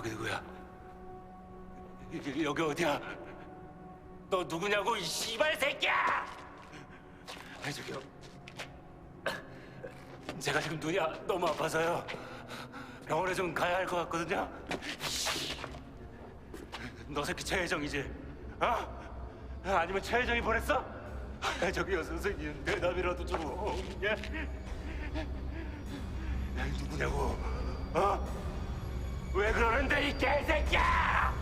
거기 누구야? 여기 어디야? 너 누구냐고 이 씨발 새끼야! 아니 저기요. 제가 지금 눈이 너무 아파서요. 병원에 좀 가야 할 것 같거든요. 너 새끼 최혜정이지? 어? 아니면 최혜정이 보냈어? 저기요 선생님 대답이라도 좀. 예? 누구냐고? 어? 왜 그러는데 이 개새끼야!